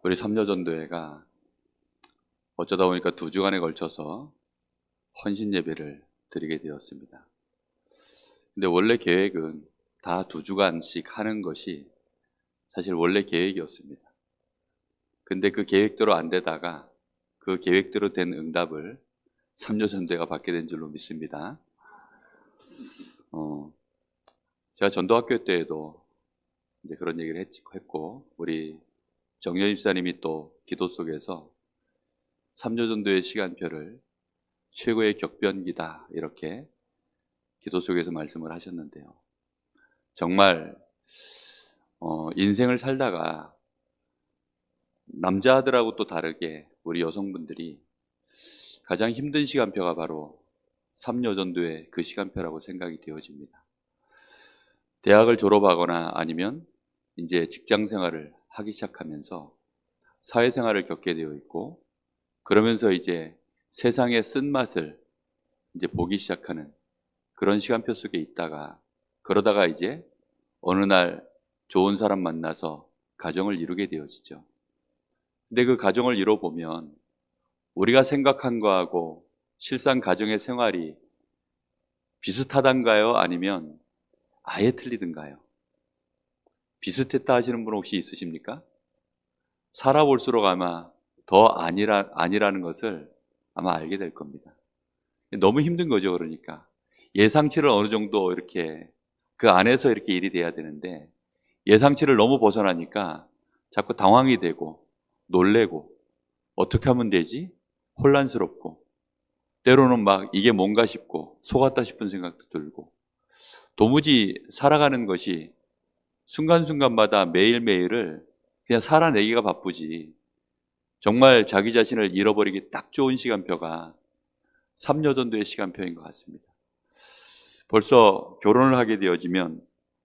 우리 삼려전도회가 어쩌다 보니까 2주간에 걸쳐서 헌신 예배를 드리게 되었습니다. 근데 원래 계획은 다 2주간씩 하는 것이 사실 원래 계획이었습니다. 근데 그 계획대로 안 되다가 그 계획대로 된 응답을 삼려전도회가 받게 된 줄로 믿습니다. 제가 전도학교 때에도 이제 그런 얘기를 했고, 우리 정여 집사님이 또 기도 속에서 삼려전도의 시간표를 최고의 격변기다 이렇게 기도 속에서 말씀을 하셨는데요. 정말 인생을 살다가 남자들하고 또 다르게 우리 여성분들이 가장 힘든 시간표가 바로 삼려전도의 그 시간표라고 생각이 되어집니다. 대학을 졸업하거나 아니면 이제 직장 생활을 하기 시작하면서 사회생활을 겪게 되어 있고, 그러면서 이제 세상의 쓴맛을 이제 보기 시작하는 그런 시간표 속에 있다가, 그러다가 이제 어느 날 좋은 사람 만나서 가정을 이루게 되어지죠. 근데 그 가정을 이뤄보면 우리가 생각한 거하고 실상 가정의 생활이 비슷하단가요? 아니면 아예 틀리든가요? 비슷했다 하시는 분 혹시 있으십니까? 살아볼수록 아마 더 아니라는 것을 아마 알게 될 겁니다. 너무 힘든 거죠. 그러니까 예상치를 어느 정도 이렇게 그 안에서 이렇게 일이 돼야 되는데, 예상치를 너무 벗어나니까 자꾸 당황이 되고 놀래고 어떻게 하면 되지? 혼란스럽고, 때로는 막 이게 뭔가 싶고 속았다 싶은 생각도 들고, 도무지 살아가는 것이 순간순간마다 매일매일을 그냥 살아내기가 바쁘지, 정말 자기 자신을 잃어버리기 딱 좋은 시간표가 삼려전도의 시간표인 것 같습니다. 벌써 결혼을 하게 되어지면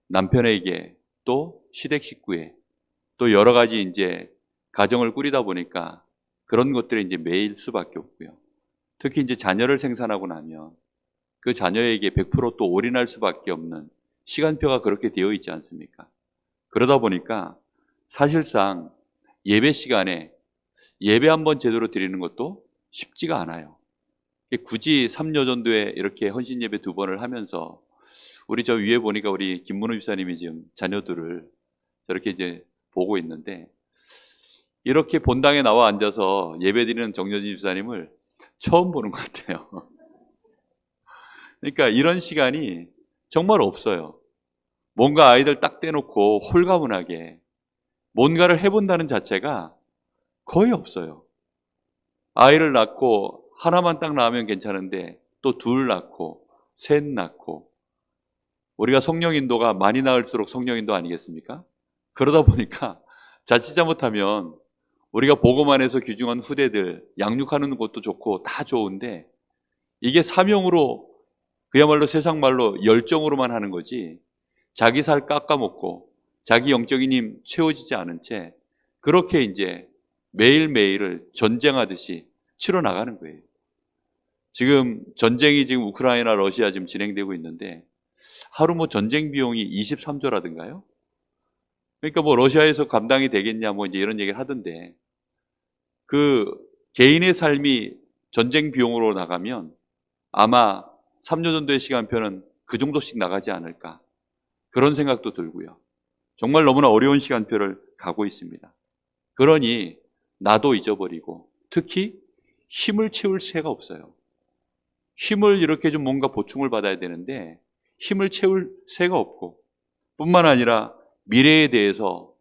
남편에게 또 시댁 식구에 또 여러 가지 이제 가정을 꾸리다 보니까 그런 것들이 이제 매일 수밖에 없고요. 특히 이제 자녀를 생산하고 나면 그 자녀에게 100% 또 올인할 수밖에 없는 시간표가 그렇게 되어 있지 않습니까? 그러다 보니까 사실상 예배 시간에 예배 한번 제대로 드리는 것도 쉽지가 않아요. 굳이 삼려전도에 이렇게 헌신 예배 2번을 하면서, 우리 저 위에 보니까 우리 김문호 집사님이 지금 자녀들을 저렇게 이제 보고 있는데, 이렇게 본당에 나와 앉아서 예배 드리는 정여진 집사님을 처음 보는 것 같아요. 그러니까 이런 시간이 정말 없어요. 뭔가 아이들 딱 떼놓고 홀가분하게 뭔가를 해본다는 자체가 거의 없어요. 아이를 낳고 하나만 딱 낳으면 괜찮은데 또 2 낳고 3 낳고, 우리가 성령인도가 많이 낳을수록 성령인도 아니겠습니까? 그러다 보니까 자칫 잘못하면 우리가 보고만 해서 귀중한 후대들 양육하는 것도 좋고 다 좋은데, 이게 사명으로 그야말로 세상 말로 열정으로만 하는 거지, 자기 살 깎아먹고 자기 영적인 힘 채워지지 않은 채 그렇게 이제 매일매일을 전쟁하듯이 치러 나가는 거예요. 지금 전쟁이 지금 우크라이나 러시아 지금 진행되고 있는데 하루 뭐 전쟁 비용이 23조라든가요? 그러니까 뭐 러시아에서 감당이 되겠냐 뭐 이제 이런 얘기를 하던데, 그 개인의 삶이 전쟁 비용으로 나가면 아마 3년 정도의 시간표는 그 정도씩 나가지 않을까, 그런 생각도 들고요. 정말 너무나 어려운 시간표를 가고 있습니다. 그러니 나도 잊어버리고, 특히 힘을 채울 새가 없어요. 힘을 이렇게 좀 뭔가 보충을 받아야 되는데 힘을 채울 새가 없고, 뿐만 아니라 미래에 대해서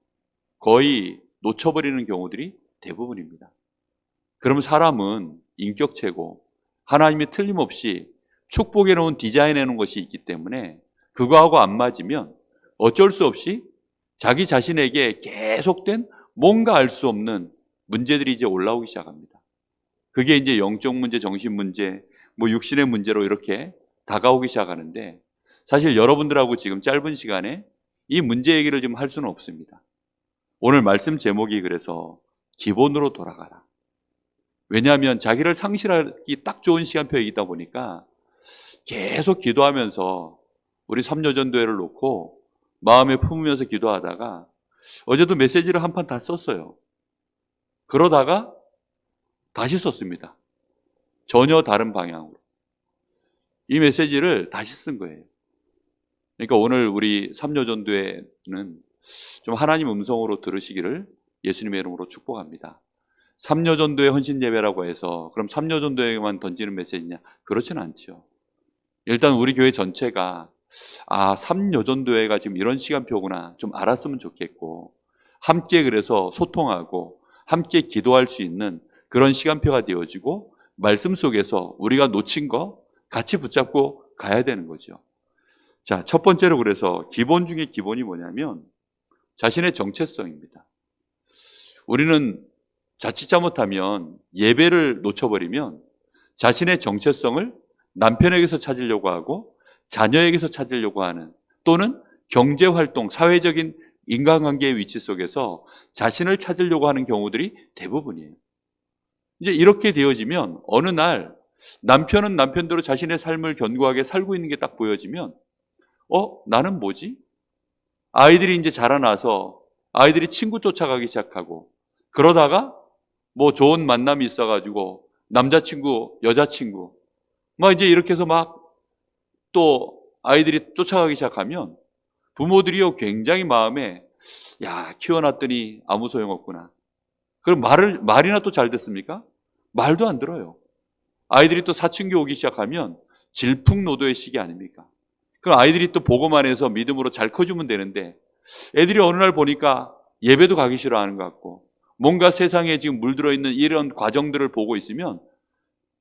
거의 놓쳐버리는 경우들이 대부분입니다. 그럼 사람은 인격체고 하나님이 틀림없이 축복해 놓은, 디자인해 놓은 것이 있기 때문에 그거하고 안 맞으면 어쩔 수 없이 자기 자신에게 계속된 뭔가 알 수 없는 문제들이 이제 올라오기 시작합니다. 그게 이제 영적 문제, 정신 문제, 뭐 육신의 문제로 이렇게 다가오기 시작하는데, 사실 여러분들하고 지금 짧은 시간에 이 문제 얘기를 좀 할 수는 없습니다. 오늘 말씀 제목이 그래서 기본으로 돌아가라. 왜냐하면 자기를 상실하기 딱 좋은 시간표이다 보니까 계속 기도하면서 우리 삼려전도회를 놓고 마음에 품으면서 기도하다가, 어제도 메시지를 한 판 다 썼어요. 그러다가 다시 썼습니다. 전혀 다른 방향으로. 이 메시지를 다시 쓴 거예요. 그러니까 오늘 우리 삼요전도회는 좀 하나님 음성으로 들으시기를 예수님의 이름으로 축복합니다. 삼요전도회 헌신예배라고 해서 그럼 삼요전도회에만 던지는 메시지냐? 그렇지는 않죠. 일단 우리 교회 전체가 삼요전도회가 지금 이런 시간표구나 좀 알았으면 좋겠고, 함께 그래서 소통하고 함께 기도할 수 있는 그런 시간표가 되어지고, 말씀 속에서 우리가 놓친 거 같이 붙잡고 가야 되는 거죠. 자, 첫 번째로 그래서 기본 중에 기본이 뭐냐면 자신의 정체성입니다. 우리는 자칫 잘못하면 예배를 놓쳐버리면 자신의 정체성을 남편에게서 찾으려고 하고 자녀에게서 찾으려고 하는, 또는 경제활동, 사회적인 인간관계의 위치 속에서 자신을 찾으려고 하는 경우들이 대부분이에요. 이제 이렇게 되어지면 어느 날 남편은 남편대로 자신의 삶을 견고하게 살고 있는 게 딱 보여지면 나는 뭐지? 아이들이 이제 자라나서 아이들이 친구 쫓아가기 시작하고, 그러다가 뭐 좋은 만남이 있어가지고 남자친구, 여자친구 막 이제 이렇게 해서 막 또 아이들이 쫓아가기 시작하면 부모들이요 굉장히 마음에 키워놨더니 아무 소용없구나. 그럼 말이나 또 잘 듣습니까? 말도 안 들어요. 아이들이 또 사춘기 오기 시작하면 질풍노도의 시기 아닙니까? 그럼 아이들이 또 보고만 해서 믿음으로 잘 커주면 되는데, 애들이 어느 날 보니까 예배도 가기 싫어하는 것 같고, 뭔가 세상에 지금 물들어 있는 이런 과정들을 보고 있으면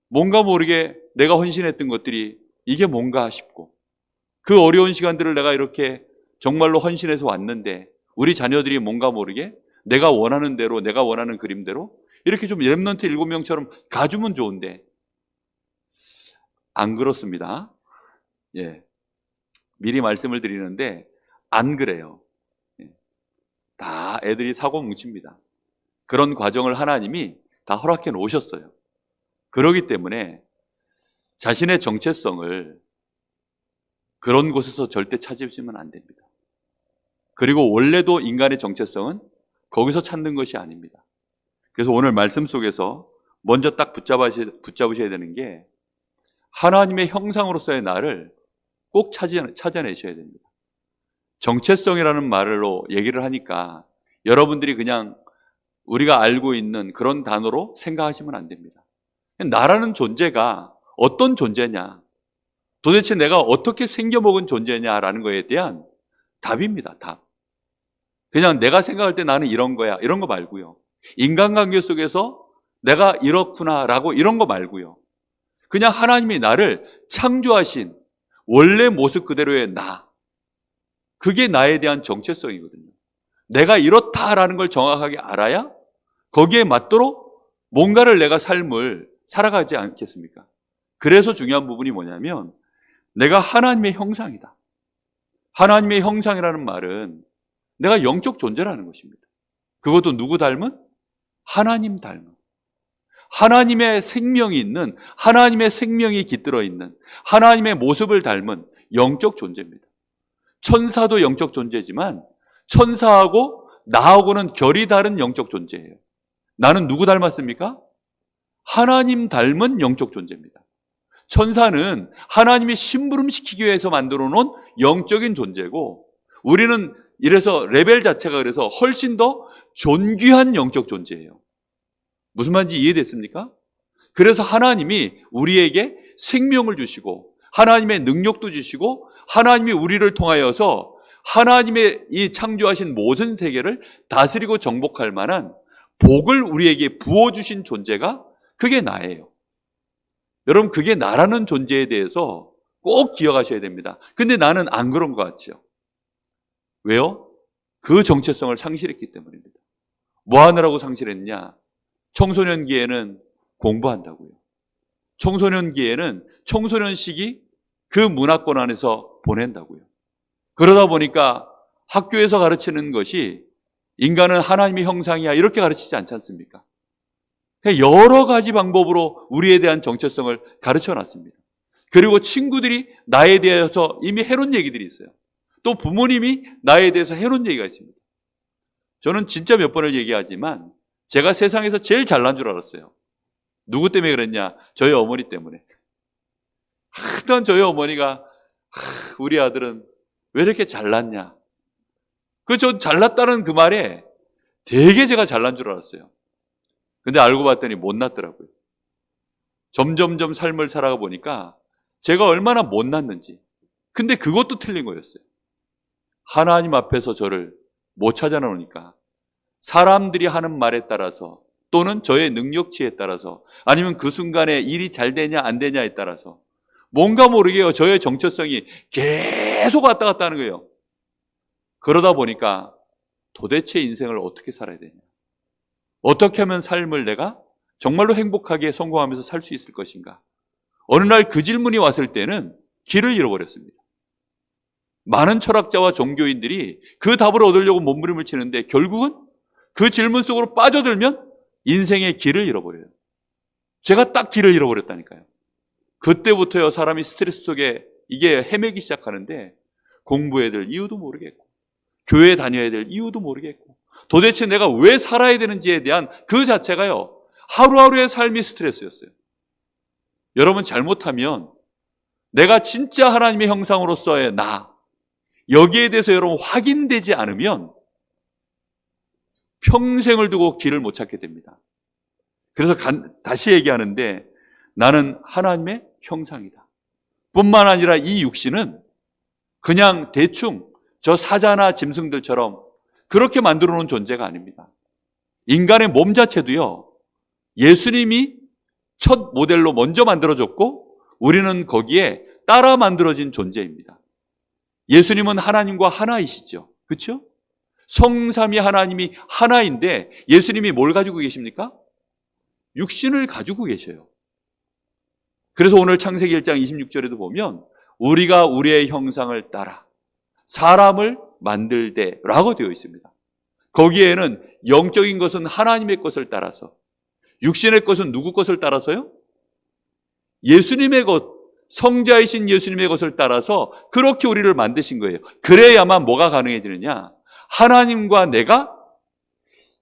뭔가 모르게 내가 헌신했던 것들이 이게 뭔가 싶고, 그 어려운 시간들을 내가 이렇게 정말로 헌신해서 왔는데 우리 자녀들이 뭔가 모르게 내가 원하는 대로, 내가 원하는 그림대로 이렇게 좀 렘넌트 7명처럼 가주면 좋은데 안 그렇습니다. 미리 말씀을 드리는데 안 그래요. 다 애들이 사고 뭉칩니다. 그런 과정을 하나님이 다 허락해 놓으셨어요. 그렇기 때문에 자신의 정체성을 그런 곳에서 절대 찾으시면 안 됩니다. 그리고 원래도 인간의 정체성은 거기서 찾는 것이 아닙니다. 그래서 오늘 말씀 속에서 먼저 딱 붙잡으셔야 되는 게, 하나님의 형상으로서의 나를 꼭 찾아내셔야 됩니다. 정체성이라는 말로 얘기를 하니까 여러분들이 그냥 우리가 알고 있는 그런 단어로 생각하시면 안 됩니다. 나라는 존재가 어떤 존재냐, 도대체 내가 어떻게 생겨먹은 존재냐라는 거에 대한 답입니다. 답. 그냥 내가 생각할 때 나는 이런 거야, 이런 거 말고요. 인간관계 속에서 내가 이렇구나라고 이런 거 말고요. 그냥 하나님이 나를 창조하신 원래 모습 그대로의 나, 그게 나에 대한 정체성이거든요. 내가 이렇다라는 걸 정확하게 알아야 거기에 맞도록 뭔가를 내가 삶을 살아가지 않겠습니까? 그래서 중요한 부분이 뭐냐면, 내가 하나님의 형상이다. 하나님의 형상이라는 말은 내가 영적 존재라는 것입니다. 그것도 누구 닮은? 하나님 닮은. 하나님의 생명이 있는, 하나님의 생명이 깃들어 있는, 하나님의 모습을 닮은 영적 존재입니다. 천사도 영적 존재지만 천사하고 나하고는 결이 다른 영적 존재예요. 나는 누구 닮았습니까? 하나님 닮은 영적 존재입니다. 천사는 하나님이 심부름시키기 위해서 만들어 놓은 영적인 존재고, 우리는 이래서 레벨 자체가 그래서 훨씬 더 존귀한 영적 존재예요. 무슨 말인지 이해됐습니까? 그래서 하나님이 우리에게 생명을 주시고 하나님의 능력도 주시고, 하나님이 우리를 통하여서 하나님의 이 창조하신 모든 세계를 다스리고 정복할 만한 복을 우리에게 부어주신 존재가 그게 나예요. 여러분, 그게 나라는 존재에 대해서 꼭 기억하셔야 됩니다. 근데 나는 안 그런 것 같죠? 왜요? 그 정체성을 상실했기 때문입니다. 뭐 하느라고 상실했냐? 청소년기에는 공부한다고요. 청소년기에는 청소년 시기 그 문화권 안에서 보낸다고요. 그러다 보니까 학교에서 가르치는 것이 인간은 하나님의 형상이야 이렇게 가르치지 않지 않습니까? 여러 가지 방법으로 우리에 대한 정체성을 가르쳐 놨습니다. 그리고 친구들이 나에 대해서 이미 해놓은 얘기들이 있어요. 또 부모님이 나에 대해서 해놓은 얘기가 있습니다. 저는 진짜 몇 번을 얘기하지만 제가 세상에서 제일 잘난 줄 알았어요. 누구 때문에 그랬냐? 저희 어머니 때문에. 하던 저희 어머니가 우리 아들은 왜 이렇게 잘났냐? 저 잘났다는 그 말에 되게 제가 잘난 줄 알았어요. 근데 알고 봤더니 못났더라고요. 점점점 삶을 살아가 보니까 제가 얼마나 못났는지. 근데 그것도 틀린 거였어요. 하나님 앞에서 저를 못 찾아놓으니까 사람들이 하는 말에 따라서 또는 저의 능력치에 따라서 아니면 그 순간에 일이 잘 되냐 안 되냐에 따라서 뭔가 모르게요. 저의 정체성이 계속 왔다 갔다 하는 거예요. 그러다 보니까 도대체 인생을 어떻게 살아야 되냐? 어떻게 하면 삶을 내가 정말로 행복하게 성공하면서 살 수 있을 것인가? 어느 날 그 질문이 왔을 때는 길을 잃어버렸습니다. 많은 철학자와 종교인들이 그 답을 얻으려고 몸부림을 치는데 결국은 그 질문 속으로 빠져들면 인생의 길을 잃어버려요. 제가 딱 길을 잃어버렸다니까요. 그때부터요, 사람이 스트레스 속에 이게 헤매기 시작하는데 공부해야 될 이유도 모르겠고 교회 다녀야 될 이유도 모르겠고 도대체 내가 왜 살아야 되는지에 대한 그 자체가요, 하루하루의 삶이 스트레스였어요. 여러분, 잘못하면 내가 진짜 하나님의 형상으로서의 나, 여기에 대해서 여러분 확인되지 않으면 평생을 두고 길을 못 찾게 됩니다. 그래서 다시 얘기하는데 나는 하나님의 형상이다. 뿐만 아니라 이 육신은 그냥 대충 저 사자나 짐승들처럼 그렇게 만들어 놓은 존재가 아닙니다. 인간의 몸 자체도요, 예수님이 첫 모델로 먼저 만들어졌고 우리는 거기에 따라 만들어진 존재입니다. 예수님은 하나님과 하나이시죠. 그렇죠? 성삼위 하나님이 하나인데 예수님이 뭘 가지고 계십니까? 육신을 가지고 계셔요. 그래서 오늘 창세기 1장 26절에도 보면 우리가 우리의 형상을 따라 사람을 만들되라고 되어 있습니다. 거기에는 영적인 것은 하나님의 것을 따라서, 육신의 것은 누구 것을 따라서요? 예수님의 것, 성자이신 예수님의 것을 따라서 그렇게 우리를 만드신 거예요. 그래야만 뭐가 가능해지느냐? 하나님과 내가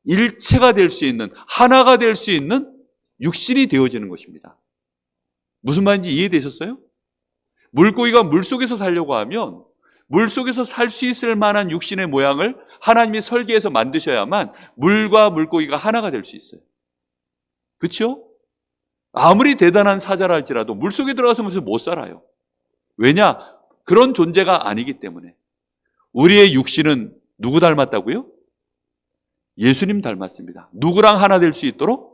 일체가 될 수 있는, 하나가 될 수 있는 육신이 되어지는 것입니다. 무슨 말인지 이해되셨어요? 물고기가 물속에서 살려고 하면 물속에서 살 수 있을 만한 육신의 모양을 하나님이 설계해서 만드셔야만 물과 물고기가 하나가 될 수 있어요. 그렇죠? 아무리 대단한 사자라 할지라도 물속에 들어가서 못 살아요. 왜냐? 그런 존재가 아니기 때문에. 우리의 육신은 누구 닮았다고요? 예수님 닮았습니다. 누구랑 하나 될 수 있도록?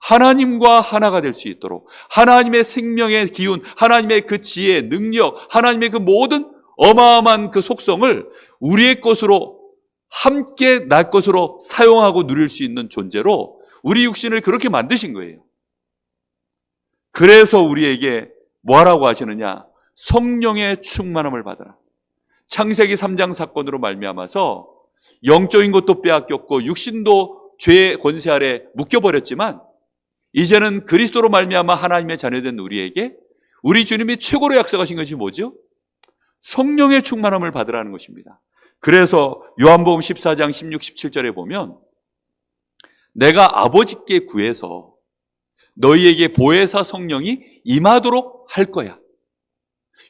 하나님과 하나가 될 수 있도록 하나님의 생명의 기운, 하나님의 그 지혜, 능력, 하나님의 그 모든 어마어마한 그 속성을 우리의 것으로 함께 날 것으로 사용하고 누릴 수 있는 존재로 우리 육신을 그렇게 만드신 거예요. 그래서 우리에게 뭐라고 하시느냐? 성령의 충만함을 받아라. 창세기 3장 사건으로 말미암아서 영적인 것도 빼앗겼고 육신도 죄의 권세 아래 묶여버렸지만 이제는 그리스도로 말미암아 하나님의 자녀된 우리에게 우리 주님이 최고로 약속하신 것이 뭐죠? 성령의 충만함을 받으라는 것입니다. 그래서 요한복음 14장 16, 17절에 보면 내가 아버지께 구해서 너희에게 보혜사 성령이 임하도록 할 거야.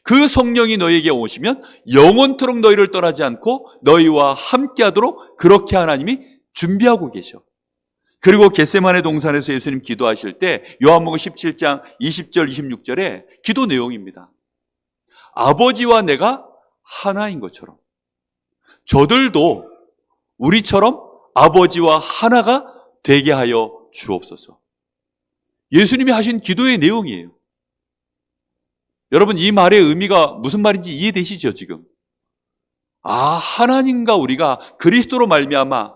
그 성령이 너희에게 오시면 영원토록 너희를 떠나지 않고 너희와 함께하도록 그렇게 하나님이 준비하고 계셔. 그리고 겟세마네 동산에서 예수님 기도하실 때 요한복음 17장 20절 26절에 기도 내용입니다. 아버지와 내가 하나인 것처럼 저들도 우리처럼 아버지와 하나가 되게 하여 주옵소서. 예수님이 하신 기도의 내용이에요. 여러분, 이 말의 의미가 무슨 말인지 이해되시죠, 지금? 하나님과 우리가 그리스도로 말미암아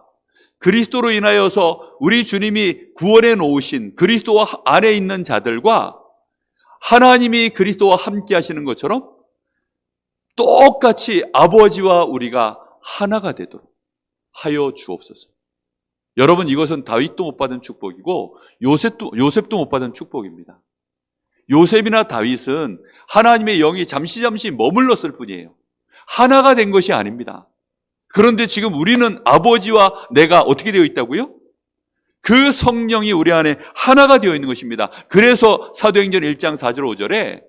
그리스도로 인하여서 우리 주님이 구원해 놓으신 그리스도 안에 있는 자들과 하나님이 그리스도와 함께 하시는 것처럼 똑같이 아버지와 우리가 하나가 되도록 하여 주옵소서. 여러분, 이것은 다윗도 못 받은 축복이고 요셉도 못 받은 축복입니다. 요셉이나 다윗은 하나님의 영이 잠시 머물렀을 뿐이에요. 하나가 된 것이 아닙니다. 그런데 지금 우리는 아버지와 내가 어떻게 되어 있다고요? 그 성령이 우리 안에 하나가 되어 있는 것입니다. 그래서 사도행전 1장 4절 5절에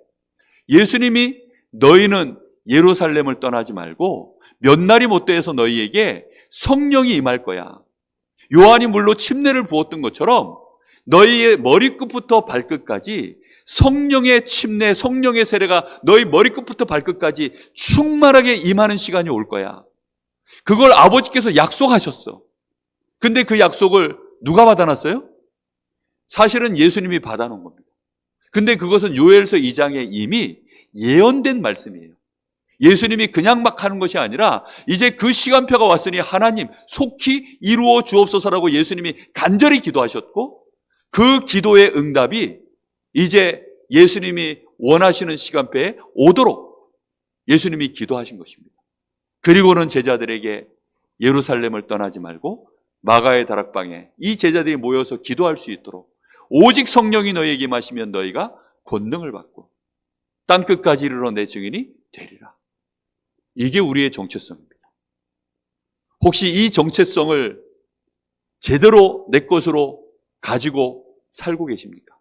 예수님이 너희는 예루살렘을 떠나지 말고 몇 날이 못 돼서 너희에게 성령이 임할 거야. 요한이 물로 침례를 부었던 것처럼 너희의 머리끝부터 발끝까지 성령의 침례, 성령의 세례가 너희 머리끝부터 발끝까지 충만하게 임하는 시간이 올 거야. 그걸 아버지께서 약속하셨어. 근데 그 약속을 누가 받아놨어요? 사실은 예수님이 받아놓은 겁니다. 근데 그것은 요엘서 2장에 이미 예언된 말씀이에요. 예수님이 그냥 막 하는 것이 아니라 이제 그 시간표가 왔으니 하나님 속히 이루어 주옵소서라고 예수님이 간절히 기도하셨고, 그 기도의 응답이 이제 예수님이 원하시는 시간표에 오도록 예수님이 기도하신 것입니다. 그리고는 제자들에게 예루살렘을 떠나지 말고 마가의 다락방에 이 제자들이 모여서 기도할 수 있도록 오직 성령이 너희에게 임하시면 너희가 권능을 받고 땅끝까지 이르러 내 증인이 되리라. 이게 우리의 정체성입니다. 혹시 이 정체성을 제대로 내 것으로 가지고 살고 계십니까?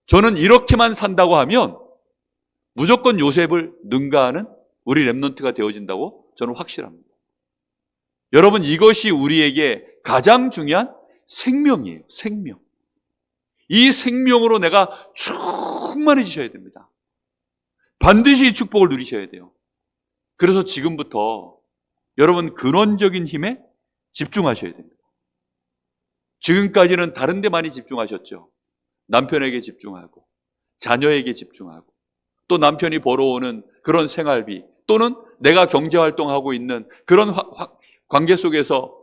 저는 이렇게만 산다고 하면 무조건 요셉을 능가하는 우리 렘넌트가 되어진다고 저는 확실합니다. 여러분, 이것이 우리에게 가장 중요한 생명이에요. 생명. 이 생명으로 내가 충만해지셔야 됩니다. 반드시 이 축복을 누리셔야 돼요. 그래서 지금부터 여러분 근원적인 힘에 집중하셔야 됩니다. 지금까지는 다른 데 많이 집중하셨죠. 남편에게 집중하고 자녀에게 집중하고 또 남편이 벌어오는 그런 생활비 또는 내가 경제활동하고 있는 그런 관계 속에서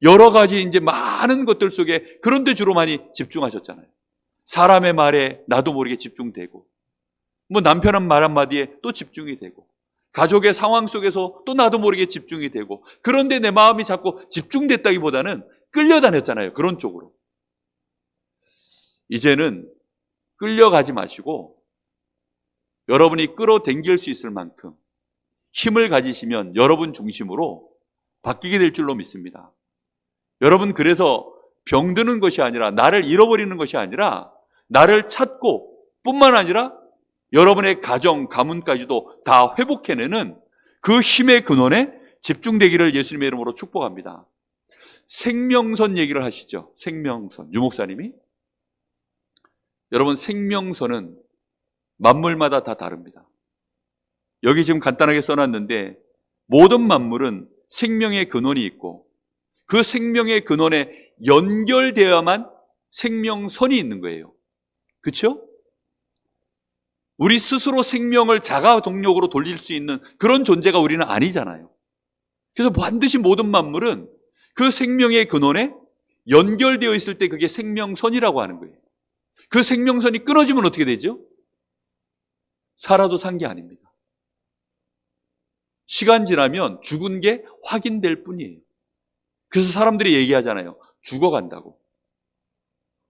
여러 가지 이제 많은 것들 속에 그런 데 주로 많이 집중하셨잖아요. 사람의 말에 나도 모르게 집중되고 뭐 남편 말 한마디에 또 집중이 되고 가족의 상황 속에서 또 나도 모르게 집중이 되고 그런데 내 마음이 자꾸 집중됐다기보다는 끌려다녔잖아요. 그런 쪽으로. 이제는 끌려가지 마시고 여러분이 끌어당길 수 있을 만큼 힘을 가지시면 여러분 중심으로 바뀌게 될 줄로 믿습니다. 여러분, 그래서 병드는 것이 아니라 나를 잃어버리는 것이 아니라 나를 찾고 뿐만 아니라 여러분의 가정, 가문까지도 다 회복해내는 그 힘의 근원에 집중되기를 예수님의 이름으로 축복합니다. 생명선 얘기를 하시죠. 생명선. 유 목사님이. 여러분, 생명선은 만물마다 다 다릅니다. 여기 지금 간단하게 써놨는데 모든 만물은 생명의 근원이 있고 그 생명의 근원에 연결되어야만 생명선이 있는 거예요. 그렇죠? 우리 스스로 생명을 자가 동력으로 돌릴 수 있는 그런 존재가 우리는 아니잖아요. 그래서 반드시 모든 만물은 그 생명의 근원에 연결되어 있을 때 그게 생명선이라고 하는 거예요. 그 생명선이 끊어지면 어떻게 되죠? 살아도 산 게 아닙니다. 시간 지나면 죽은 게 확인될 뿐이에요. 그래서 사람들이 얘기하잖아요. 죽어간다고.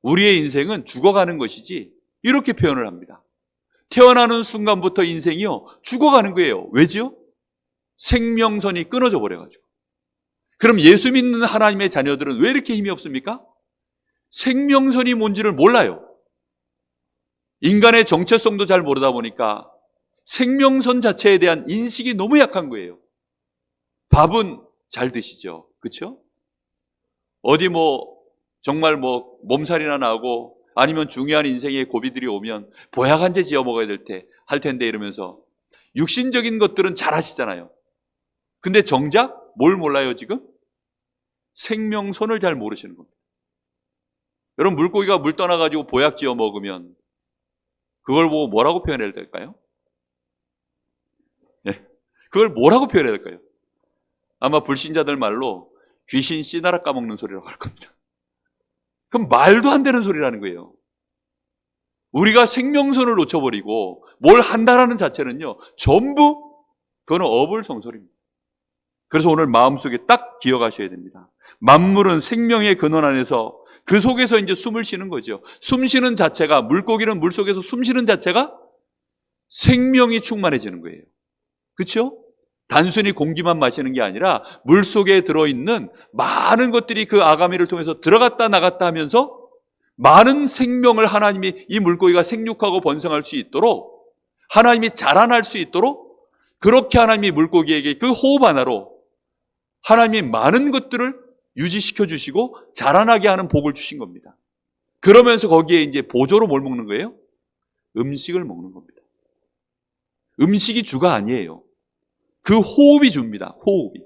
우리의 인생은 죽어가는 것이지 이렇게 표현을 합니다. 태어나는 순간부터 인생이요 죽어가는 거예요. 왜죠? 생명선이 끊어져 버려가지고. 그럼 예수 믿는 하나님의 자녀들은 왜 이렇게 힘이 없습니까? 생명선이 뭔지를 몰라요. 인간의 정체성도 잘 모르다 보니까 생명선 자체에 대한 인식이 너무 약한 거예요. 밥은 잘 드시죠. 그렇죠? 어디 정말 몸살이나 나고 아니면 중요한 인생의 고비들이 오면 보약 한 제 지어 먹어야 할 텐데 이러면서 육신적인 것들은 잘 하시잖아요. 근데 정작 뭘 몰라요 지금? 생명선을 잘 모르시는 겁니다. 여러분, 물고기가 물 떠나가지고 보약 지어 먹으면 그걸 보고 뭐라고 표현해야 될까요? 네. 그걸 뭐라고 표현해야 될까요? 아마 불신자들 말로 귀신 씨나라 까먹는 소리라고 할 겁니다. 그럼 말도 안 되는 소리라는 거예요. 우리가 생명선을 놓쳐버리고 뭘 한다라는 자체는요, 전부 그거는 어불성설입니다. 그래서 오늘 마음속에 딱 기억하셔야 됩니다. 만물은 생명의 근원 안에서 그 속에서 이제 숨을 쉬는 거죠. 숨 쉬는 자체가, 물고기는 물 속에서 숨 쉬는 자체가 생명이 충만해지는 거예요. 그렇죠? 단순히 공기만 마시는 게 아니라 물 속에 들어있는 많은 것들이 그 아가미를 통해서 들어갔다 나갔다 하면서 많은 생명을 하나님이 이 물고기가 생육하고 번성할 수 있도록, 하나님이 자라날 수 있도록, 그렇게 하나님이 물고기에게 그 호흡 하나로 하나님이 많은 것들을 유지시켜 주시고 자라나게 하는 복을 주신 겁니다. 그러면서 거기에 이제 보조로 뭘 먹는 거예요? 음식을 먹는 겁니다. 음식이 주가 아니에요. 그 호흡이 줍니다. 호흡이.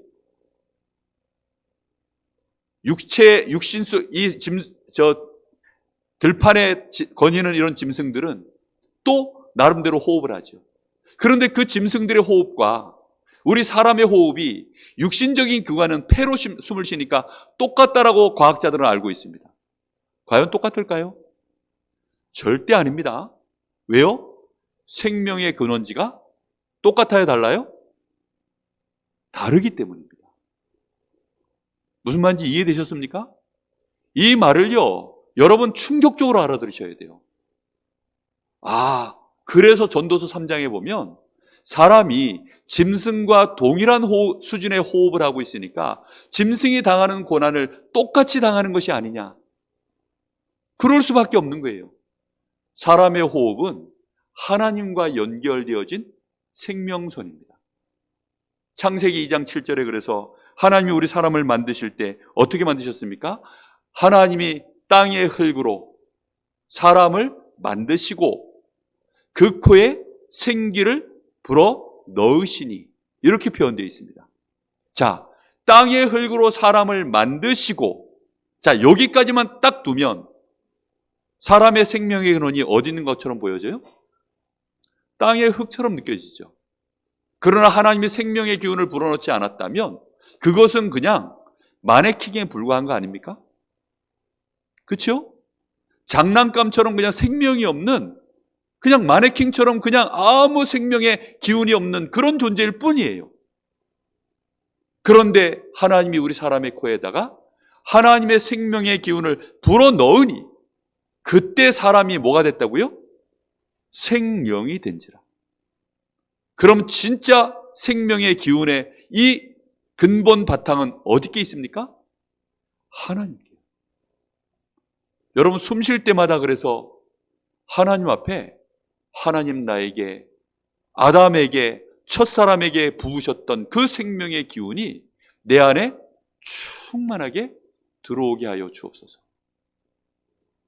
육신수, 들판에 거니는 이런 짐승들은 또 나름대로 호흡을 하죠. 그런데 그 짐승들의 호흡과 우리 사람의 호흡이 육신적인 기관은 폐로 숨을 쉬니까 똑같다라고 과학자들은 알고 있습니다. 과연 똑같을까요? 절대 아닙니다. 왜요? 생명의 근원지가 똑같아요, 달라요? 다르기 때문입니다. 무슨 말인지 이해되셨습니까? 이 말을요, 여러분 충격적으로 알아들으셔야 돼요. 그래서 전도서 3장에 보면 사람이 짐승과 동일한 수준의 호흡을 하고 있으니까 짐승이 당하는 고난을 똑같이 당하는 것이 아니냐. 그럴 수밖에 없는 거예요. 사람의 호흡은 하나님과 연결되어진 생명선입니다. 창세기 2장 7절에 그래서 하나님이 우리 사람을 만드실 때 어떻게 만드셨습니까? 하나님이 땅의 흙으로 사람을 만드시고 그 코에 생기를 불어 넣으시니, 이렇게 표현되어 있습니다. 자, 땅의 흙으로 사람을 만드시고, 자, 여기까지만 딱 두면 사람의 생명의 근원이 어디 있는 것처럼 보여져요? 땅의 흙처럼 느껴지죠. 그러나 하나님이 생명의 기운을 불어넣지 않았다면 그것은 그냥 마네킹에 불과한 거 아닙니까? 그렇죠? 장난감처럼 그냥 생명이 없는, 그냥 마네킹처럼 그냥 아무 생명의 기운이 없는 그런 존재일 뿐이에요. 그런데 하나님이 우리 사람의 코에다가 하나님의 생명의 기운을 불어넣으니 그때 사람이 뭐가 됐다고요? 생명이 된지라. 그럼 진짜 생명의 기운의 이 근본 바탕은 어디께 있습니까? 하나님께. 여러분 숨 쉴 때마다 그래서 하나님 앞에, 하나님 나에게, 아담에게, 첫사람에게 부으셨던 그 생명의 기운이 내 안에 충만하게 들어오게 하여 주옵소서.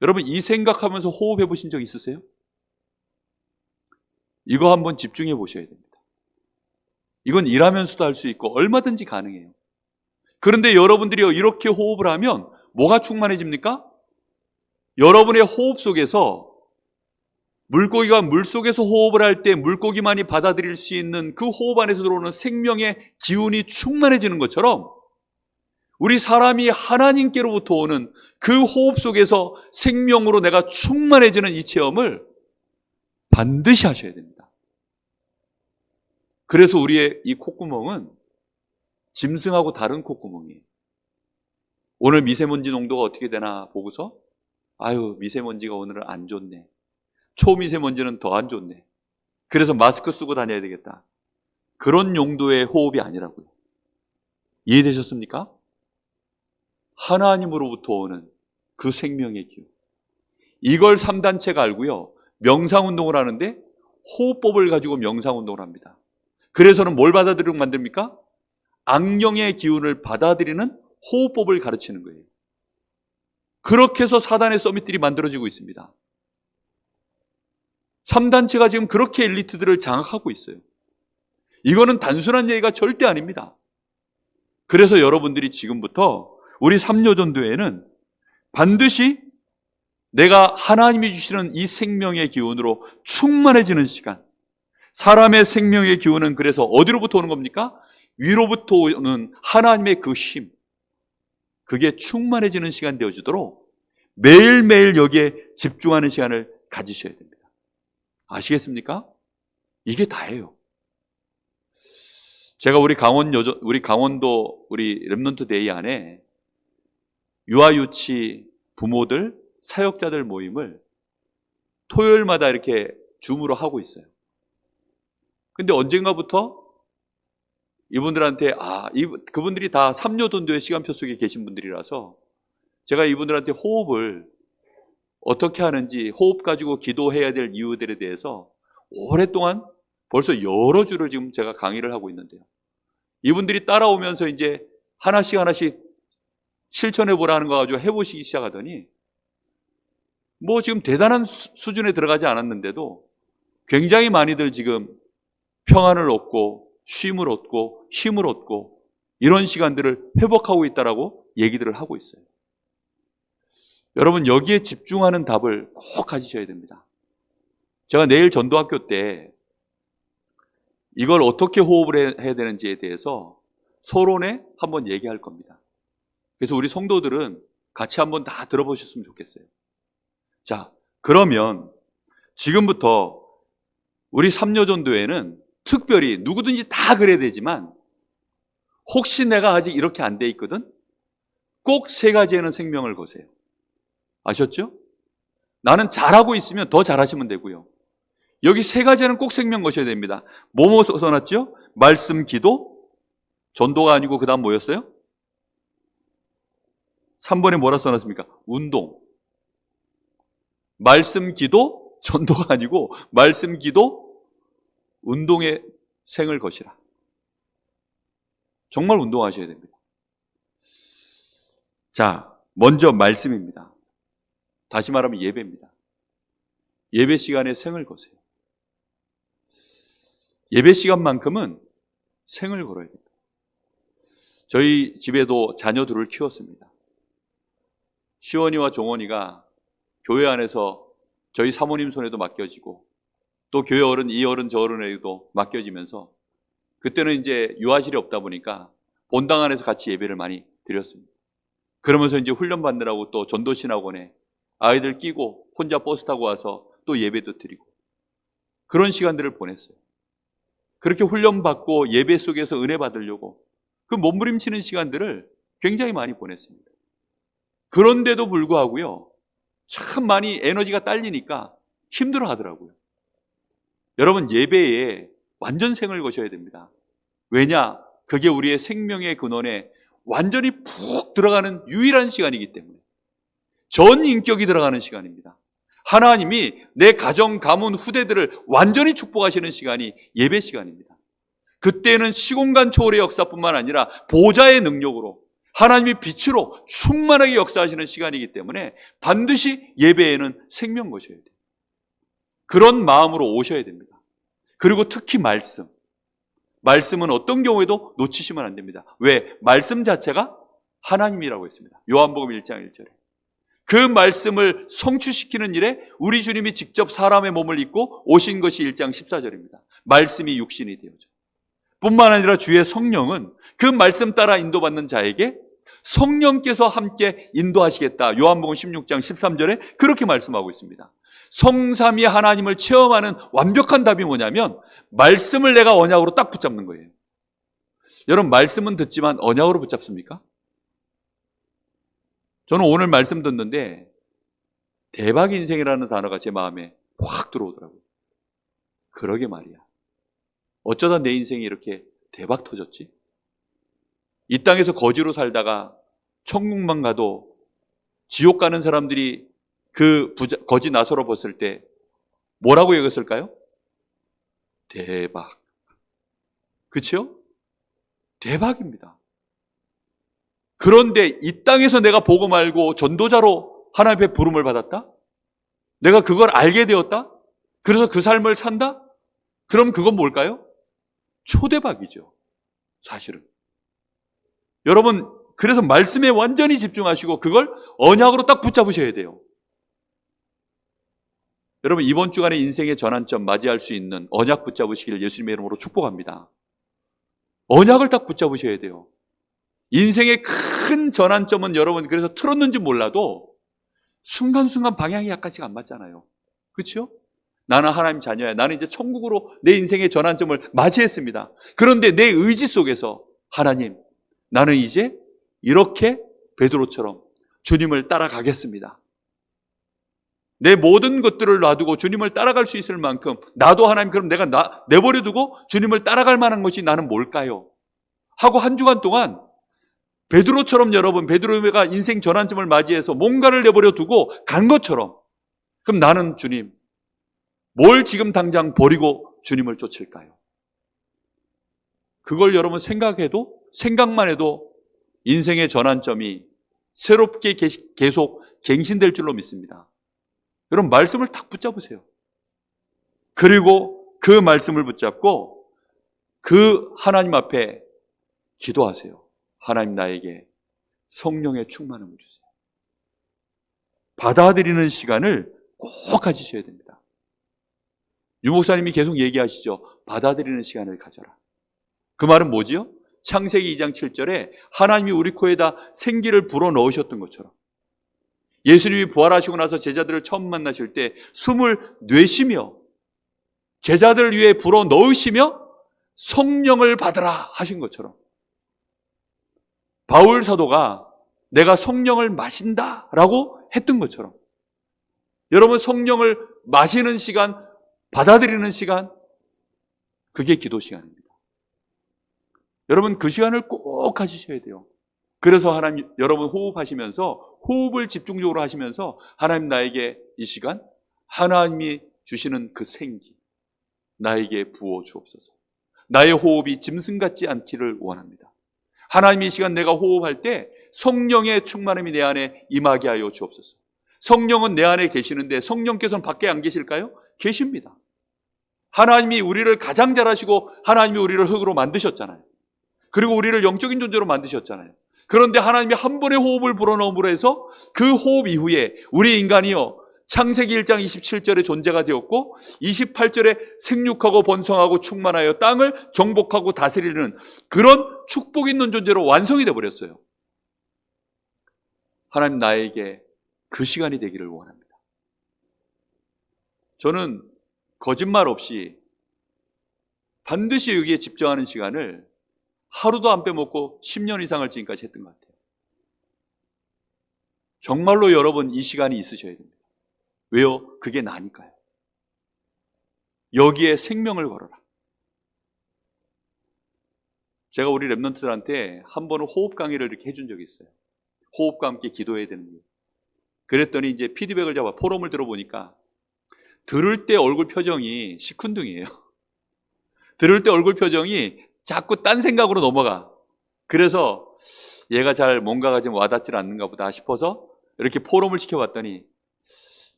여러분 이 생각하면서 호흡해 보신 적 있으세요? 이거 한번 집중해 보셔야 됩니다. 이건 일하면서도 할 수 있고 얼마든지 가능해요. 그런데 여러분들이 이렇게 호흡을 하면 뭐가 충만해집니까? 여러분의 호흡 속에서, 물고기가 물속에서 호흡을 할 때 물고기만이 받아들일 수 있는 그 호흡 안에서 들어오는 생명의 기운이 충만해지는 것처럼 우리 사람이 하나님께로부터 오는 그 호흡 속에서 생명으로 내가 충만해지는 이 체험을 반드시 하셔야 됩니다. 그래서 우리의 이 콧구멍은 짐승하고 다른 콧구멍이에요. 오늘 미세먼지 농도가 어떻게 되나 보고서 미세먼지가 오늘은 안 좋네. 초미세먼지는 더 안 좋네. 그래서 마스크 쓰고 다녀야 되겠다. 그런 용도의 호흡이 아니라고요. 이해되셨습니까? 하나님으로부터 오는 그 생명의 기운. 이걸 3단체가 알고요. 명상운동을 하는데 호흡법을 가지고 명상운동을 합니다. 그래서는 뭘 받아들이고 만듭니까? 악령의 기운을 받아들이는 호흡법을 가르치는 거예요. 그렇게 해서 사단의 서밋들이 만들어지고 있습니다. 3단체가 지금 그렇게 엘리트들을 장악하고 있어요. 이거는 단순한 얘기가 절대 아닙니다. 그래서 여러분들이 지금부터 우리 3요 전도회는 반드시 내가 하나님이 주시는 이 생명의 기운으로 충만해지는 시간, 사람의 생명의 기운은 그래서 어디로부터 오는 겁니까? 위로부터 오는 하나님의 그 힘, 그게 충만해지는 시간 되어주도록 매일매일 여기에 집중하는 시간을 가지셔야 됩니다. 아시겠습니까? 이게 다예요. 제가 우리 강원도 렘넌트 데이 안에 유아유치 부모들, 사역자들 모임을 토요일마다 이렇게 줌으로 하고 있어요. 근데 언젠가부터 이분들한테 그분들이 다 삼요전도의 시간표 속에 계신 분들이라서 제가 이분들한테 호흡을 어떻게 하는지, 호흡 가지고 기도해야 될 이유들에 대해서 오랫동안 벌써 여러 주를 지금 제가 강의를 하고 있는데요. 이분들이 따라오면서 이제 하나씩 실천해 보라는 거 가지고 해보시기 시작하더니 뭐 지금 대단한 수준에 들어가지 않았는데도 굉장히 많이들 지금 평안을 얻고 쉼을 얻고 힘을 얻고 이런 시간들을 회복하고 있다라고 얘기들을 하고 있어요. 여러분, 여기에 집중하는 답을 꼭 가지셔야 됩니다. 제가 내일 전도학교 때 이걸 어떻게 호흡을 해야 되는지에 대해서 서론에 한번 얘기할 겁니다. 그래서 우리 성도들은 같이 한번 다 들어보셨으면 좋겠어요. 자, 그러면 지금부터 우리 삼요전도회는 특별히 누구든지 다 그래야 되지만 혹시 내가 아직 이렇게 안 돼 있거든? 꼭 3가지에는 생명을 거세요. 아셨죠? 나는 잘하고 있으면 더 잘하시면 되고요. 여기 3가지는 꼭 생명 거셔야 됩니다. 뭐뭐 써놨죠? 말씀, 기도, 전도가 아니고 그 다음 뭐였어요? 3번에 뭐라 써놨습니까? 운동. 말씀, 기도, 전도가 아니고 말씀, 기도, 운동의 생을 거시라. 정말 운동하셔야 됩니다. 자, 먼저 말씀입니다. 다시 말하면 예배입니다. 예배 시간에 생을 거세요. 예배 시간만큼은 생을 걸어야 됩니다. 저희 집에도 자녀들을 키웠습니다. 시원이와 종원이가 교회 안에서 저희 사모님 손에도 맡겨지고 또 교회 어른, 이 어른, 저 어른에게도 맡겨지면서 그때는 이제 유아실이 없다 보니까 본당 안에서 같이 예배를 많이 드렸습니다. 그러면서 이제 훈련 받느라고 또 전도신학원에 아이들 끼고 혼자 버스 타고 와서 또 예배도 드리고 그런 시간들을 보냈어요. 그렇게 훈련받고 예배 속에서 은혜 받으려고 그 몸부림치는 시간들을 굉장히 많이 보냈습니다. 그런데도 불구하고요, 참 많이 에너지가 딸리니까 힘들어 하더라고요. 여러분, 예배에 완전 생을 거셔야 됩니다. 왜냐? 그게 우리의 생명의 근원에 완전히 푹 들어가는 유일한 시간이기 때문에 전 인격이 들어가는 시간입니다. 하나님이 내 가정, 가문, 후대들을 완전히 축복하시는 시간이 예배 시간입니다. 그때는 시공간 초월의 역사뿐만 아니라 보좌의 능력으로 하나님의 빛으로 충만하게 역사하시는 시간이기 때문에 반드시 예배에는 생명 거셔야 돼요. 그런 마음으로 오셔야 됩니다. 그리고 특히 말씀은 어떤 경우에도 놓치시면 안 됩니다. 왜? 말씀 자체가 하나님이라고 했습니다. 요한복음 1장 1절에. 그 말씀을 성취시키는 일에 우리 주님이 직접 사람의 몸을 입고 오신 것이 1장 14절입니다. 말씀이 육신이 되어져. 뿐만 아니라 주의 성령은 그 말씀 따라 인도받는 자에게 성령께서 함께 인도하시겠다. 요한복음 16장 13절에 그렇게 말씀하고 있습니다. 성삼위 하나님을 체험하는 완벽한 답이 뭐냐면 말씀을 내가 언약으로 딱 붙잡는 거예요. 여러분, 말씀은 듣지만 언약으로 붙잡습니까? 저는 오늘 말씀 듣는데 대박 인생이라는 단어가 제 마음에 확 들어오더라고요. 그러게 말이야. 어쩌다 내 인생이 이렇게 대박 터졌지? 이 땅에서 거지로 살다가 천국만 가도 지옥 가는 사람들이 그 거지 나서로 봤을 때 뭐라고 여겼을까요? 대박. 그렇죠? 대박입니다. 그런데 이 땅에서 내가 복음 알고 전도자로 하나님 앞에 부름을 받았다? 내가 그걸 알게 되었다? 그래서 그 삶을 산다? 그럼 그건 뭘까요? 초대박이죠. 사실은. 여러분, 그래서 말씀에 완전히 집중하시고 그걸 언약으로 딱 붙잡으셔야 돼요. 여러분, 이번 주간에 인생의 전환점 맞이할 수 있는 언약 붙잡으시기를 예수님의 이름으로 축복합니다. 언약을 딱 붙잡으셔야 돼요. 인생의 큰 전환점은 여러분 그래서 틀었는지 몰라도 순간순간 방향이 약간씩 안 맞잖아요. 그렇죠? 나는 하나님 자녀야. 나는 이제 천국으로 내 인생의 전환점을 맞이했습니다. 그런데 내 의지 속에서 하나님, 나는 이제 이렇게 베드로처럼 주님을 따라가겠습니다. 내 모든 것들을 놔두고 주님을 따라갈 수 있을 만큼 나도 하나님, 그럼 내가 내버려두고 주님을 따라갈 만한 것이 나는 뭘까요? 하고 한 주간 동안 베드로처럼 여러분, 베드로가 인생 전환점을 맞이해서 뭔가를 내버려 두고 간 것처럼, 그럼 나는 주님, 뭘 지금 당장 버리고 주님을 쫓을까요? 그걸 여러분 생각만 해도 인생의 전환점이 새롭게 계속 갱신될 줄로 믿습니다. 여러분, 말씀을 딱 붙잡으세요. 그리고 그 말씀을 붙잡고 그 하나님 앞에 기도하세요. 하나님, 나에게 성령의 충만함을 주세요. 받아들이는 시간을 꼭 가지셔야 됩니다. 유 목사님이 계속 얘기하시죠. 받아들이는 시간을 가져라. 그 말은 뭐지요? 창세기 2장 7절에 하나님이 우리 코에다 생기를 불어넣으셨던 것처럼, 예수님이 부활하시고 나서 제자들을 처음 만나실 때 숨을 내쉬며 제자들을 위해 불어넣으시며 성령을 받으라 하신 것처럼, 바울 사도가 내가 성령을 마신다 라고 했던 것처럼, 여러분, 성령을 마시는 시간, 받아들이는 시간, 그게 기도 시간입니다. 여러분, 그 시간을 꼭 가지셔야 돼요. 그래서 하나님, 여러분 호흡하시면서, 호흡을 집중적으로 하시면서, 하나님, 나에게 이 시간 하나님이 주시는 그 생기 나에게 부어 주옵소서. 나의 호흡이 짐승 같지 않기를 원합니다. 하나님, 이 시간 내가 호흡할 때 성령의 충만함이 내 안에 임하게 하여 주옵소서. 성령은 내 안에 계시는데 성령께서는 밖에 안 계실까요? 계십니다. 하나님이 우리를 가장 잘 아시고 하나님이 우리를 흙으로 만드셨잖아요. 그리고 우리를 영적인 존재로 만드셨잖아요. 그런데 하나님이 한 번의 호흡을 불어넣음으로 해서 그 호흡 이후에 우리 인간이요, 창세기 1장 27절의 존재가 되었고 28절에 생육하고 번성하고 충만하여 땅을 정복하고 다스리는 그런 축복 있는 존재로 완성이 되어버렸어요. 하나님, 나에게 그 시간이 되기를 원합니다. 저는 거짓말 없이 반드시 여기에 집중하는 시간을 하루도 안 빼먹고 10년 이상을 지금까지 했던 것 같아요. 정말로 여러분, 이 시간이 있으셔야 됩니다. 왜요? 그게 나니까요. 여기에 생명을 걸어라. 제가 우리 랩런트들한테 한 번은 호흡 강의를 이렇게 해준 적이 있어요. 호흡과 함께 기도해야 되는 거예요. 그랬더니 이제 피드백을 잡아 포럼을 들어보니까 들을 때 얼굴 표정이 시큰둥이에요. 들을 때 얼굴 표정이 자꾸 딴 생각으로 넘어가. 그래서 얘가 잘 뭔가가 좀 와닿질 않는가 보다 싶어서 이렇게 포럼을 시켜봤더니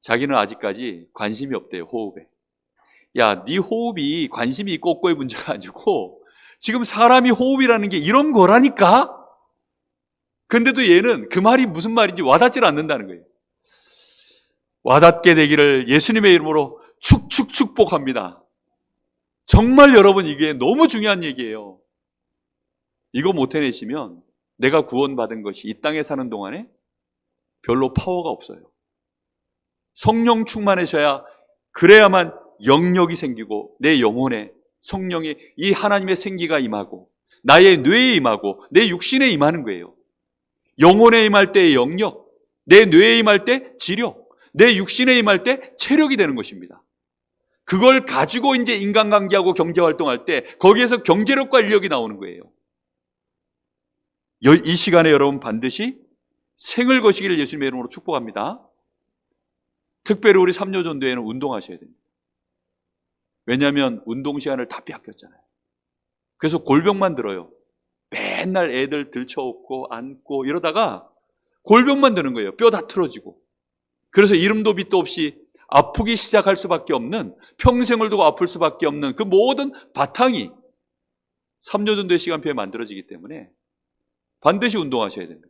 자기는 아직까지 관심이 없대요, 호흡에. 야, 네 호흡이 관심이 있고 없고의 문제가 아니고 지금 사람이 호흡이라는 게 이런 거라니까? 근데도 얘는 그 말이 무슨 말인지 와닿질 않는다는 거예요. 와닿게 되기를 예수님의 이름으로 축복합니다. 정말 여러분, 이게 너무 중요한 얘기예요. 이거 못 해내시면 내가 구원받은 것이 이 땅에 사는 동안에 별로 파워가 없어요. 성령 충만하셔야, 그래야만 영역이 생기고 내 영혼에 성령이, 이 하나님의 생기가 임하고 나의 뇌에 임하고 내 육신에 임하는 거예요. 영혼에 임할 때의 영역, 내 뇌에 임할 때 지력, 내 육신에 임할 때 체력이 되는 것입니다. 그걸 가지고 이제 인간관계하고 경제활동할 때 거기에서 경제력과 인력이 나오는 거예요. 이 시간에 여러분 반드시 생을 거시기를 예수님의 이름으로 축복합니다. 특별히 우리 삼요전도에는 운동하셔야 됩니다. 왜냐하면 운동 시간을 다 빼앗겼잖아요. 그래서 골병만 들어요. 맨날 애들 들쳐업고 안고 이러다가 골병만 드는 거예요. 뼈 다 틀어지고. 그래서 이름도 빛도 없이 아프기 시작할 수밖에 없는, 평생을 두고 아플 수밖에 없는 그 모든 바탕이 삼요전도의 시간표에 만들어지기 때문에 반드시 운동하셔야 됩니다.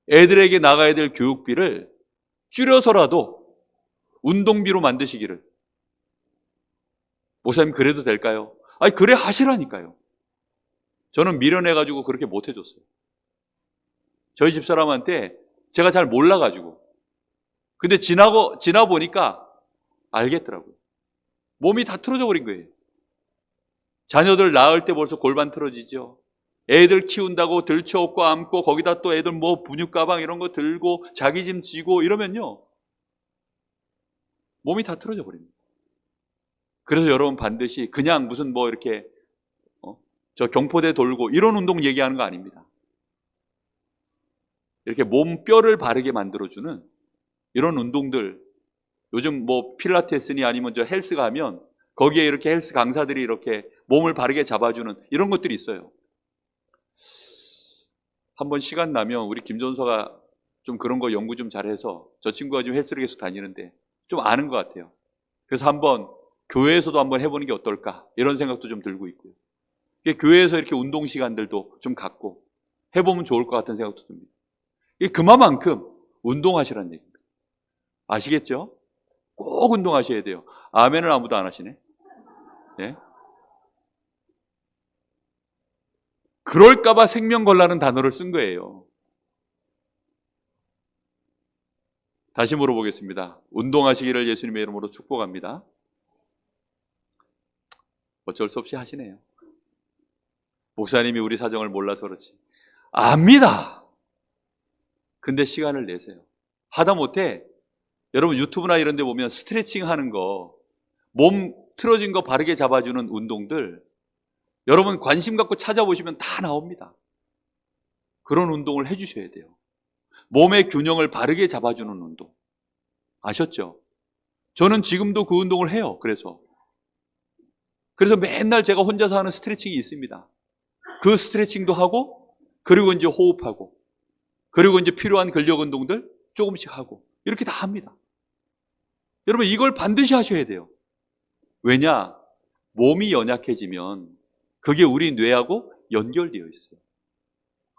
애들에게 나가야 될 교육비를 줄여서라도 운동비로 만드시기를. 목사님, 그래도 될까요? 아니, 그래 하시라니까요. 저는 미련해가지고 그렇게 못 해줬어요. 저희 집사람한테 제가 잘 몰라가지고. 근데 지나보니까 알겠더라고요. 몸이 다 틀어져 버린 거예요. 자녀들 낳을 때 벌써 골반 틀어지죠. 애들 키운다고 들쳐업고 안고 거기다 또 애들 뭐 분유 가방 이런 거 들고 자기 짐 지고 이러면요, 몸이 다 틀어져 버립니다. 그래서 여러분 반드시 그냥 무슨 뭐 이렇게 저 경포대 돌고 이런 운동 얘기하는 거 아닙니다. 이렇게 몸 뼈를 바르게 만들어주는 이런 운동들, 요즘 뭐 필라테스니 아니면 저 헬스 가면 거기에 이렇게 헬스 강사들이 이렇게 몸을 바르게 잡아주는 이런 것들이 있어요. 한번 시간 나면 우리 김전서가 좀 그런 거 연구 좀 잘해서, 저 친구가 지금 헬스를 계속 다니는데 좀 아는 것 같아요. 그래서 한번 교회에서도 한번 해보는 게 어떨까 이런 생각도 좀 들고 있고요. 교회에서 이렇게 운동 시간들도 좀 갖고 해보면 좋을 것 같은 생각도 듭니다. 그만큼 운동하시라는 얘기입니다. 아시겠죠? 꼭 운동하셔야 돼요. 아멘을 아무도 안 하시네. 네? 그럴까봐 생명 걸라는 단어를 쓴 거예요. 다시 물어보겠습니다. 운동하시기를 예수님의 이름으로 축복합니다. 어쩔 수 없이 하시네요. 목사님이 우리 사정을 몰라서 그렇지. 압니다. 근데 시간을 내세요. 하다못해 여러분 유튜브나 이런 데 보면 스트레칭 하는 거, 몸 틀어진 거 바르게 잡아주는 운동들, 여러분 관심 갖고 찾아보시면 다 나옵니다. 그런 운동을 해주셔야 돼요. 몸의 균형을 바르게 잡아주는 운동. 아셨죠? 저는 지금도 그 운동을 해요. 그래서 맨날 제가 혼자서 하는 스트레칭이 있습니다. 그 스트레칭도 하고, 그리고 이제 호흡하고, 그리고 이제 필요한 근력 운동들 조금씩 하고, 이렇게 다 합니다. 여러분 이걸 반드시 하셔야 돼요. 왜냐? 몸이 연약해지면 그게 우리 뇌하고 연결되어 있어요.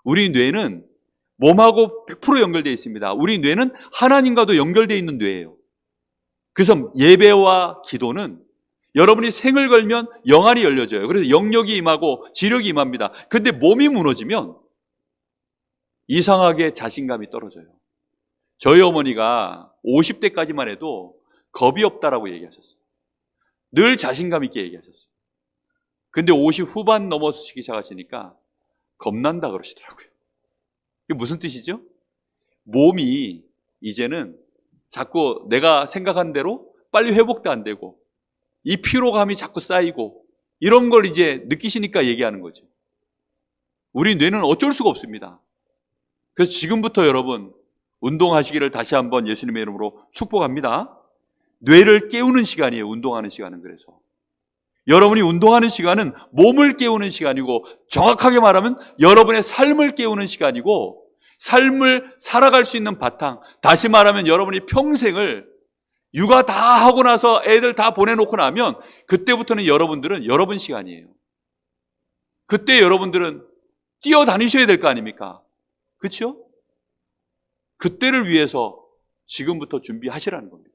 우리 뇌는 몸하고 100% 연결되어 있습니다. 우리 뇌는 하나님과도 연결되어 있는 뇌예요. 그래서 예배와 기도는 여러분이 생을 걸면 영안이 열려져요. 그래서 영력이 임하고 지력이 임합니다. 근데 몸이 무너지면 이상하게 자신감이 떨어져요. 저희 어머니가 50대까지만 해도 겁이 없다라고 얘기하셨어요. 늘 자신감 있게 얘기하셨어요. 근데 50 후반 넘어서시기 시작하시니까 겁난다 그러시더라고요. 이게 무슨 뜻이죠? 몸이 이제는 자꾸 내가 생각한 대로 빨리 회복도 안 되고 이 피로감이 자꾸 쌓이고 이런 걸 이제 느끼시니까 얘기하는 거죠. 우리 뇌는 어쩔 수가 없습니다. 그래서 지금부터 여러분 운동하시기를 다시 한번 예수님의 이름으로 축복합니다. 뇌를 깨우는 시간이에요. 운동하는 시간은. 그래서 여러분이 운동하는 시간은 몸을 깨우는 시간이고, 정확하게 말하면 여러분의 삶을 깨우는 시간이고, 삶을 살아갈 수 있는 바탕, 다시 말하면 여러분이 평생을 육아 다 하고 나서 애들 다 보내놓고 나면 그때부터는 여러분들은 여러분 시간이에요. 그때 여러분들은 뛰어다니셔야 될 거 아닙니까? 그렇죠? 그때를 위해서 지금부터 준비하시라는 겁니다.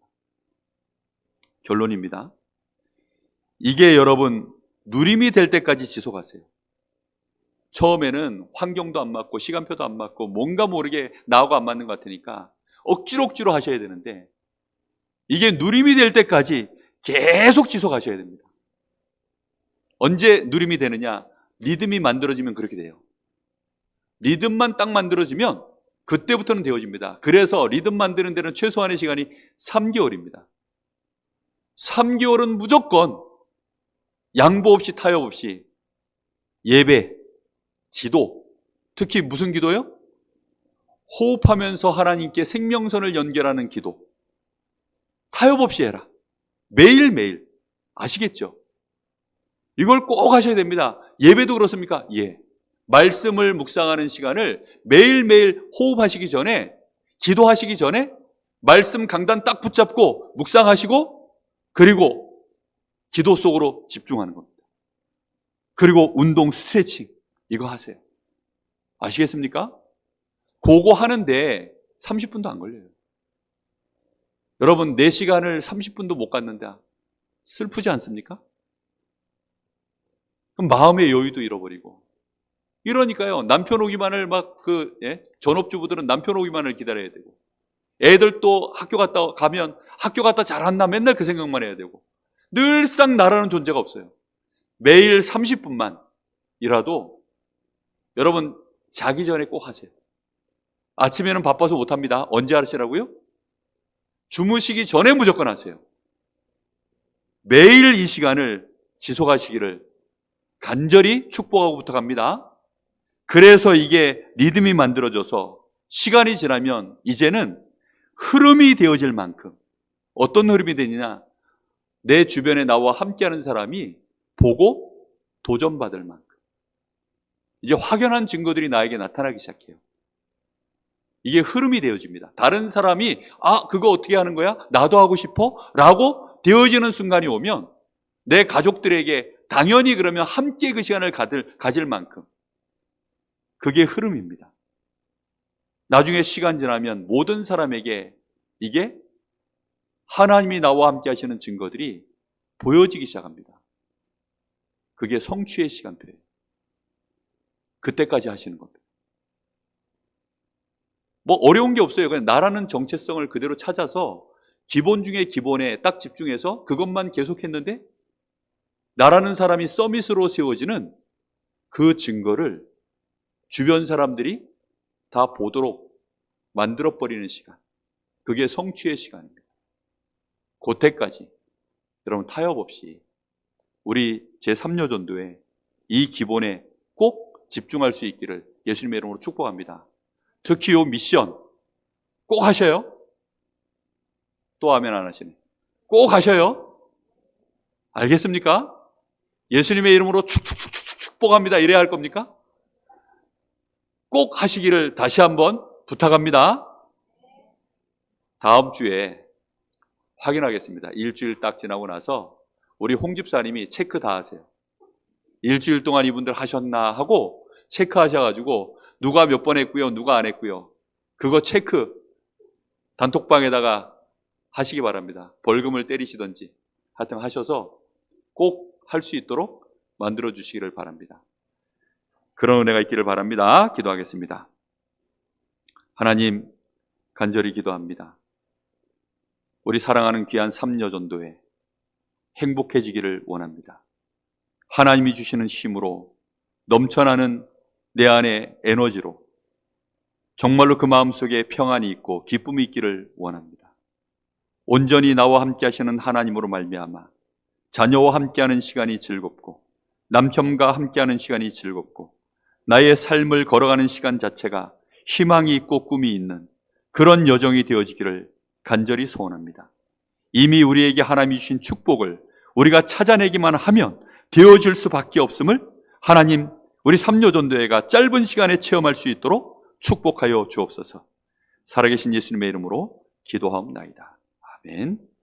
결론입니다. 이게 여러분 누림이 될 때까지 지속하세요. 처음에는 환경도 안 맞고 시간표도 안 맞고 뭔가 모르게 나하고 안 맞는 것 같으니까 억지로 하셔야 되는데, 이게 누림이 될 때까지 계속 지속하셔야 됩니다. 언제 누림이 되느냐? 리듬이 만들어지면 그렇게 돼요. 리듬만 딱 만들어지면 그때부터는 되어집니다. 그래서 리듬 만드는 데는 최소한의 시간이 3개월입니다. 3개월은 무조건 양보 없이 타협 없이 예배, 기도, 특히 무슨 기도요? 호흡하면서 하나님께 생명선을 연결하는 기도. 타협 없이 해라. 매일매일. 아시겠죠? 이걸 꼭 하셔야 됩니다. 예배도 그렇습니까? 예. 말씀을 묵상하는 시간을 매일매일 호흡하시기 전에, 기도하시기 전에 말씀 강단 딱 붙잡고 묵상하시고, 그리고 기도 속으로 집중하는 겁니다. 그리고 운동, 스트레칭 이거 하세요. 아시겠습니까? 그거 하는데 30분도 안 걸려요. 여러분 4시간을 30분도 못 갔는데 슬프지 않습니까? 그럼 마음의 여유도 잃어버리고. 이러니까요, 남편 오기만을 전업주부들은 남편 오기만을 기다려야 되고, 애들 또 학교 갔다 가면 학교 갔다 잘 왔나 맨날 그 생각만 해야 되고, 늘상 나라는 존재가 없어요. 매일 30분만 이라도 여러분 자기 전에 꼭 하세요. 아침에는 바빠서 못합니다. 언제 하시라고요? 주무시기 전에 무조건 하세요. 매일 이 시간을 지속하시기를 간절히 축복하고 부탁합니다. 그래서 이게 리듬이 만들어져서 시간이 지나면 이제는 흐름이 되어질 만큼, 어떤 흐름이 되느냐, 내 주변에 나와 함께하는 사람이 보고 도전받을 만큼 이제 확연한 증거들이 나에게 나타나기 시작해요. 이게 흐름이 되어집니다. 다른 사람이 그거 어떻게 하는 거야? 나도 하고 싶어? 라고 되어지는 순간이 오면 내 가족들에게 당연히 그러면 함께 그 시간을 가질 만큼, 그게 흐름입니다. 나중에 시간 지나면 모든 사람에게 이게 하나님이 나와 함께 하시는 증거들이 보여지기 시작합니다. 그게 성취의 시간표예요. 그때까지 하시는 겁니다. 뭐 어려운 게 없어요. 그냥 나라는 정체성을 그대로 찾아서 기본 중에 기본에 딱 집중해서 그것만 계속했는데 나라는 사람이 서밋으로 세워지는 그 증거를 주변 사람들이 다 보도록 만들어버리는 시간, 그게 성취의 시간입니다. 그때까지 여러분 타협 없이 우리 제3요 전도에 이 기본에 꼭 집중할 수 있기를 예수님의 이름으로 축복합니다. 특히 이 미션 꼭 하셔요. 또 아멘 안 하시네. 꼭 하셔요. 알겠습니까? 예수님의 이름으로 축복합니다. 이래야 할 겁니까? 꼭 하시기를 다시 한번 부탁합니다. 다음 주에 확인하겠습니다. 일주일 딱 지나고 나서 우리 홍 집사님이 체크 다 하세요. 일주일 동안 이분들 하셨나 하고 체크하셔가지고 누가 몇 번 했고요, 누가 안 했고요, 그거 체크 단톡방에다가 하시기 바랍니다. 벌금을 때리시든지 하여튼 하셔서 꼭 할 수 있도록 만들어 주시기를 바랍니다. 그런 은혜가 있기를 바랍니다. 기도하겠습니다. 하나님, 간절히 기도합니다. 우리 사랑하는 귀한 삼녀 전도회 행복해지기를 원합니다. 하나님이 주시는 힘으로 넘쳐나는 내 안의 에너지로 정말로 그 마음속에 평안이 있고 기쁨이 있기를 원합니다. 온전히 나와 함께 하시는 하나님으로 말미암아 자녀와 함께하는 시간이 즐겁고 남편과 함께하는 시간이 즐겁고 나의 삶을 걸어가는 시간 자체가 희망이 있고 꿈이 있는 그런 여정이 되어지기를 간절히 소원합니다. 이미 우리에게 하나님이 주신 축복을 우리가 찾아내기만 하면 되어질 수밖에 없음을 하나님, 우리 삼요전도회가 짧은 시간에 체험할 수 있도록 축복하여 주옵소서. 살아계신 예수님의 이름으로 기도하옵나이다. 아멘.